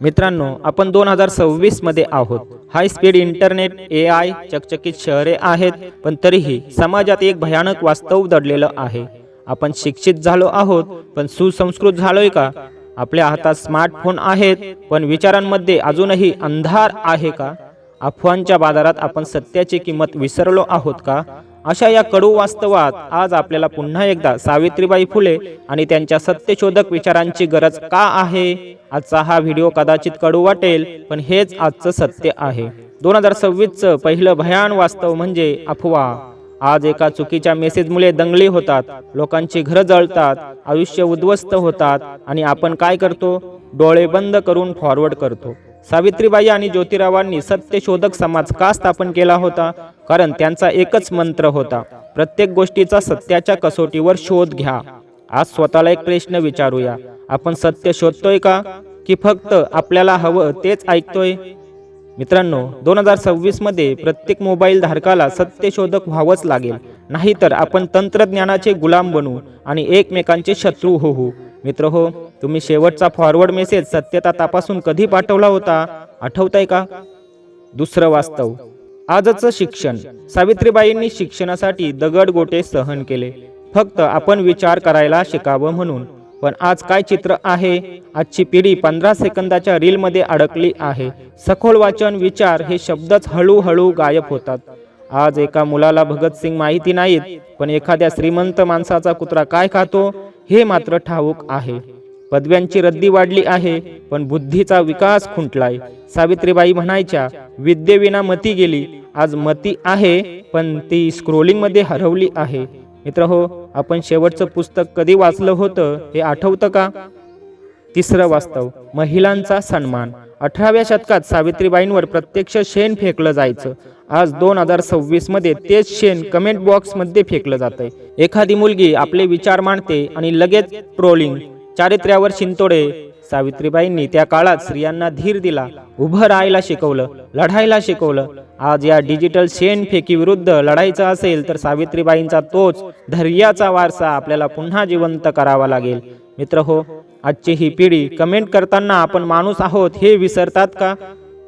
मित्रांनो, आपण 2026 मध्ये आहोत। हाय स्पीड इंटरनेट, AI, चकचकीत शहरे आहेत, पण तरीही समाजात एक भयानक वास्तव दडलेलं आहे। आपण शिक्षित झालो आहोत, पण सुसंस्कृत झालोय का? आपल्या हातात स्मार्टफोन आहेत, पण विचारांमध्ये अजूनही अंधार आहे का? अफवांच्या बाजारात आपण सत्याची किंमत विसरलो आहोत का? अशा या कडू वास्तवात आज आपल्याला पुन्हा एकदा सावित्रीबाई फुले आणि त्यांच्या सत्यशोधक विचारांची गरज का आहे? आजचा हा व्हिडिओ कदाचित कडू वाटेल, पण हेच आजचं सत्य आहे। 2026चं पहिलं भयान वास्तव म्हणजे अफवा। आज एका चुकीच्या मेसेजमुळे दंगली होतात, लोकांची घरं जळतात, आयुष्य उद्ध्वस्त होतात, आणि आपण काय करतो? डोळे बंद करून फॉरवर्ड करतो। सावित्रीबाई आणि ज्योतिरावांनी सत्यशोधक समाज का स्थापन केला होता? कारण त्यांचा एकच मंत्र होता, प्रत्येक गोष्टीचा सत्याच्या कसोटीवर शोध घ्या। आज स्वतःला एक प्रश्न विचारूया, आपण सत्य शोधतोय का, की फक्त आपल्याला हवं तेच ऐकतोय? मित्रांनो, 2026 मध्ये प्रत्येक मोबाईल धारकाला सत्यशोधक व्हावंच लागेल, नाहीतर आपण तंत्रज्ञानाचे गुलाम बनू आणि एकमेकांचे शत्रू होऊ। मित्र हो, तुम्ही शेवटचा फॉरवर्ड मेसेज सत्यता तपासून कधी पाठवला होता? आठवतंय का? दुसरं वास्तव, आजचं शिक्षण। सावित्रीबाईंनी शिक्षणासाठी दगड गोटे सहन केले, फक्त आपण विचार करायला शिकावं म्हणून। पण आज काय चित्र आहे? आजची पिढी 15 सेकंदाच्या रील मध्ये अडकली आहे। सखोल वाचन, विचार हे शब्दच हळूहळू गायब होतात। आज एका मुलाला भगतसिंग माहिती नाहीत, पण एखाद्या श्रीमंत माणसाचा कुत्रा काय खातो हे मात्र ठाऊक आहे। पदव्यांची रद्दी वाढली आहे, पण बुद्धीचा विकास खुंटलाय। सावित्रीबाई म्हणायच्या, विद्येविना मती गेली। आज मती आहे, पण ती स्क्रोलिंग मध्ये हरवली आहे। मित्र हो, आपण शेवटचं पुस्तक कधी वाचलं होतं हे आठवतं का? तिसरं वास्तव, महिलांचा सन्मान। 18व्या शतकात सावित्रीबाईंवर प्रत्यक्ष शेण फेकलं जायचं। आज 2026 मध्ये तेच शेण कमेंट बॉक्स मध्ये फेकलं जातंय। एखादी मुलगी आपले विचार मांडते आणि लगेच ट्रोलिंग, चारित्र्यावर शिंतोडे। सावित्रीबाईंनी त्या काळात स्त्रियांना धीर दिला, उभं राहायला शिकवलं, लढायला शिकवलं। आज या डिजिटल शेण फेकी विरुद्ध लढायचं असेल तर सावित्रीबाईंचा तोच धैर्याचा वारसा आपल्याला पुन्हा जिवंत करावा लागेल। मित्र हो, आजची ही पिढी कमेंट करताना आपण माणूस आहोत हे विसरतात का?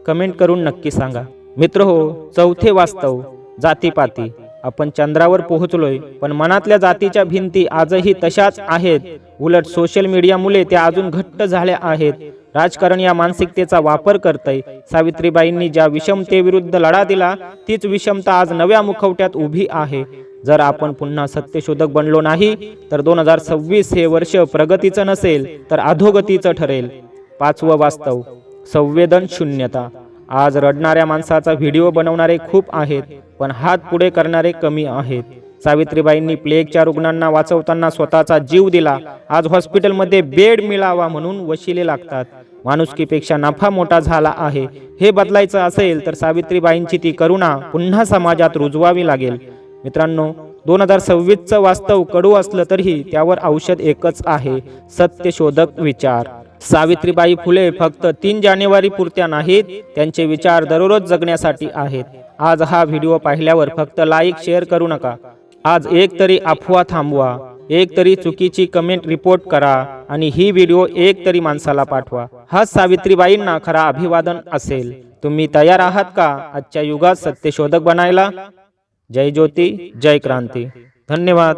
कमेंट करून नक्की सांगा। मित्र हो, चौथे वास्तव, जातीपाती। आपण चंद्रावर पोहोचलोय, पण मनातल्या जातीच्या भिंती आजही तशाच आहेत। उलट सोशल मीडियामुळे त्या अजून घट्ट झाल्या आहेत। राजकारण या मानसिकतेचा वापर करतंय। सावित्रीबाईंनी ज्या विषमतेविरुद्ध लढा दिला, तीच विषमता आज नव्या मुखवट्यात उभी आहे। जर आपण पुन्हा सत्यशोधक बनलो नाही, तर 2026 हे वर्ष प्रगतीचं नसेल तर अधोगतीचं ठरेल। पाचवं वास्तव, संवेदन शून्यता। आज रडणाऱ्या माणसाचा व्हिडिओ बनवणारे खूप आहेत, पण हात पुढे करणारे कमी आहेत। सावित्रीबाईंनी प्लेगच्या रुग्णांना वाचवताना स्वतःचा जीव दिला। आज हॉस्पिटलमध्ये बेड मिळावा म्हणून वशिले लागतात। माणुसकीपेक्षा नफा मोठा झाला आहे। हे बदलायचं असेल तर सावित्रीबाईंची ती करुणा पुन्हा समाजात रुजवावी लागेल। मित्रांनो, 2026चं वास्तव कडू असलं तरीही त्यावर औषध एकच आहे, सत्यशोधक विचार। सावित्रीबाई फुले फक्त 3 जानेवारी पुरत्या नाहीत, त्यांचे विचार दररोज जगण्यासाठी आहेत। आज हा व्हिडिओ पाहिल्यावर फक्त लाईक शेअर करू नका, आज एक तरी अफवा थांबवा, एक तरी चुकीची कमेंट रिपोर्ट करा, आणि ही व्हिडिओ एक तरी माणसाला पाठवा। हा सावित्रीबाईंना खरा अभिवादन असेल। तुम्ही तयार आहात का आजच्या युगात सत्यशोधक बनायला? जय ज्योती, जय क्रांती। धन्यवाद।